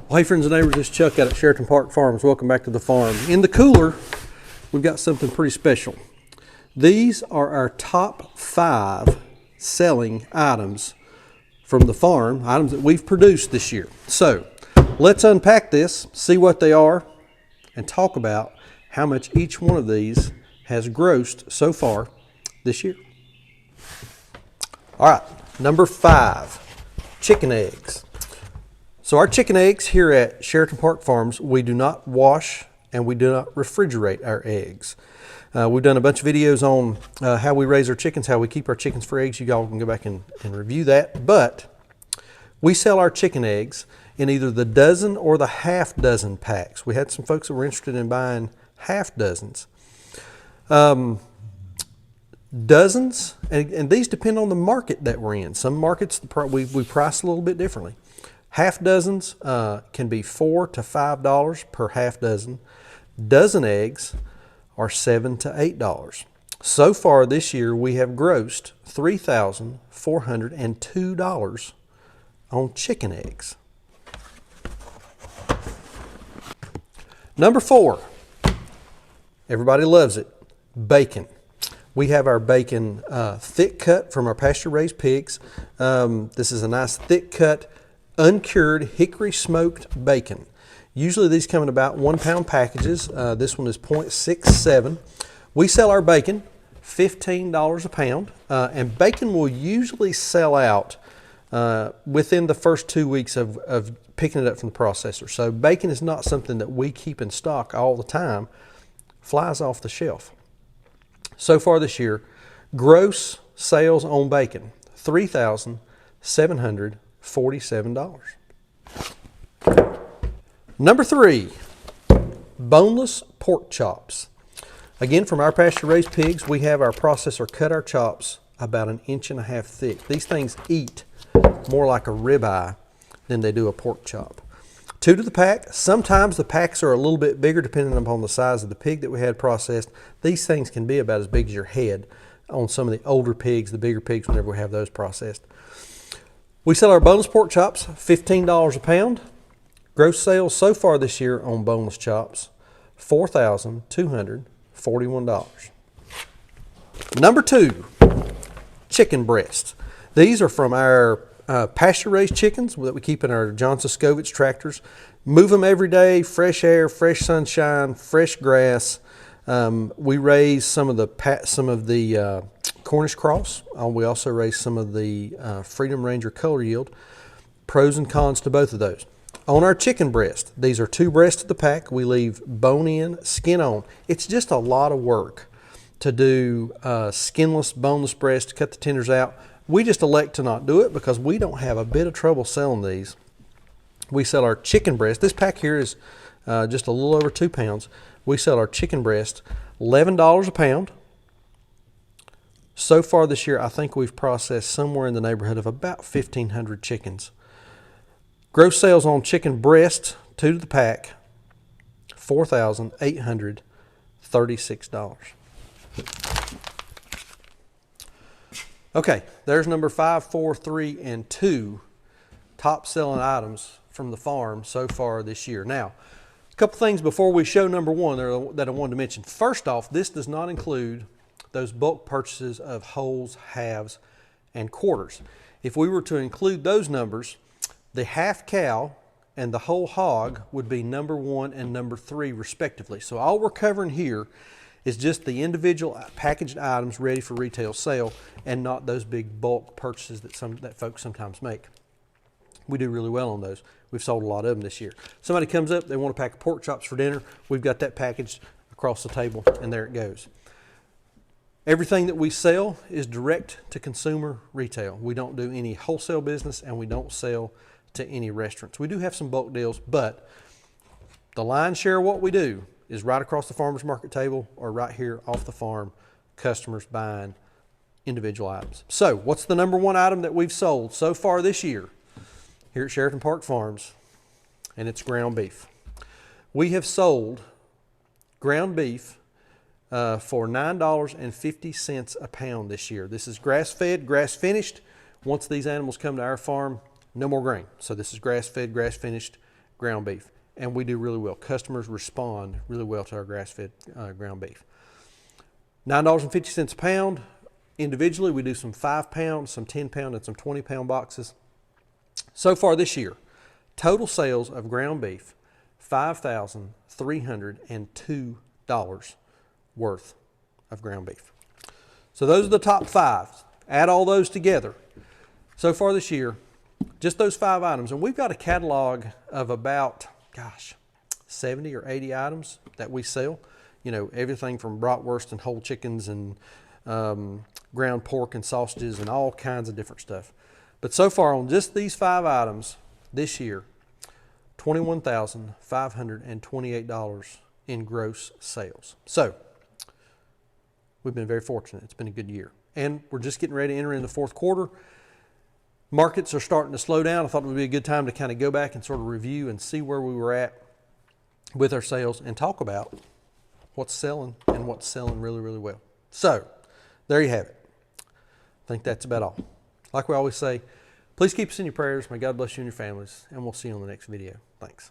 Well, hey friends and neighbors, this is Chuck out at Sheraton Park Farms. Welcome back to the farm. In the cooler, we've got something pretty special. These are our top 5 selling items from the farm, items that we've produced this year. So let's unpack this, see what they are, and talk about how much each one of these has grossed so far this year. All right, number 5, chicken eggs. So our chicken eggs here at Sheraton Park Farms, we do not wash and we do not refrigerate our eggs. We've done a bunch of videos on how we raise our chickens, how we keep our chickens for eggs. You all can go back and review that. But we sell our chicken eggs in either the dozen or the half dozen packs. We had some folks that were interested in buying half dozens. Dozens, and these depend on the market that we're in. Some markets we price a little bit differently. Half dozens can be $4 to $5 per half dozen. Dozen eggs are $7 to $8. So far this year, we have grossed $3,402 on chicken eggs. Number 4, everybody loves it, bacon. We have our bacon thick cut from our pasture-raised pigs. This is a nice thick cut, uncured hickory smoked bacon. Usually these come in about 1 pound packages. This one is 0.67. We sell our bacon $15 a pound, and bacon will usually sell out within the first 2 weeks of picking it up from the processor. So bacon is not something that we keep in stock all the time. Flies off the shelf. So far this year, gross sales on bacon, $3,747. Number 3, boneless pork chops. Again, from our pasture-raised pigs, we have our processor cut our chops about 1.5 inches thick. These things eat more like a ribeye than they do a pork chop. 2 to the pack. Sometimes the packs are a little bit bigger depending upon the size of the pig that we had processed. These things can be about as big as your head on some of the older pigs, the bigger pigs, whenever we have those processed. We sell our boneless pork chops $15 a pound. Gross sales so far this year on boneless chops, $4,241. Number 2, chicken breasts. These are from our pasture-raised chickens that we keep in our Johnson Scovitz tractors. Move them every day, fresh air, fresh sunshine, fresh grass. We raise some of the Cornish cross. We also raise some of the Freedom Ranger color yield. Pros and cons to both of those. On our chicken breast, these are 2 breasts to the pack. We leave bone in, skin on. It's just a lot of work to do skinless, boneless breast, to cut the tenders out. We just elect to not do it because we don't have a bit of trouble selling these. We sell our chicken breast. This pack here is just a little over 2 pounds. We sell our chicken breast $11 a pound. So far this year, I think we've processed somewhere in the neighborhood of about 1,500 chickens. Gross sales on chicken breast, 2 to the pack, $4,836. Okay, there's number 5, 4, 3, and 2 top selling items from the farm so far this year. Now, a couple things before we show number 1 that I wanted to mention. First off, this does not include those bulk purchases of wholes, halves, and quarters. If we were to include those numbers, the half cow and the whole hog would be number 1 and number 3 respectively. So all we're covering here is just the individual packaged items ready for retail sale and not those big bulk purchases that folks sometimes make. We do really well on those. We've sold a lot of them this year. Somebody comes up, they want a pack of pork chops for dinner. We've got that packaged across the table, and there it goes. Everything that we sell is direct to consumer retail. We don't do any wholesale business, and we don't sell to any restaurants. We do have some bulk deals, but the lion's share of what we do is right across the farmer's market table or right here off the farm, customers buying individual items. So what's the number 1 item that we've sold so far this year here at Sheraton Park Farms? And it's ground beef. We have sold ground beef for $9.50 a pound this year. This is grass-fed, grass-finished. Once these animals come to our farm, no more grain. So this is grass-fed, grass-finished, ground beef, and we do really well. Customers respond really well to our grass-fed ground beef. $9.50 a pound. Individually, we do some 5-pound, some 10-pound, and some 20-pound boxes. So far this year, total sales of ground beef, $5,302 worth of ground beef. So those are the top 5. Add all those together. So far this year, just those 5 items. And we've got a catalog of about, 70 or 80 items that we sell. You know, everything from bratwurst and whole chickens and ground pork and sausages and all kinds of different stuff. But so far on just these 5 items this year, $21,528 in gross sales. So we've been very fortunate. It's been a good year. And we're just getting ready to enter in the fourth quarter. Markets are starting to slow down. I thought it would be a good time to kind of go back and sort of review and see where we were at with our sales and talk about what's selling and what's selling really, really well. So there you have it. I think that's about all. Like we always say, please keep us in your prayers. May God bless you and your families, and we'll see you on the next video. Thanks.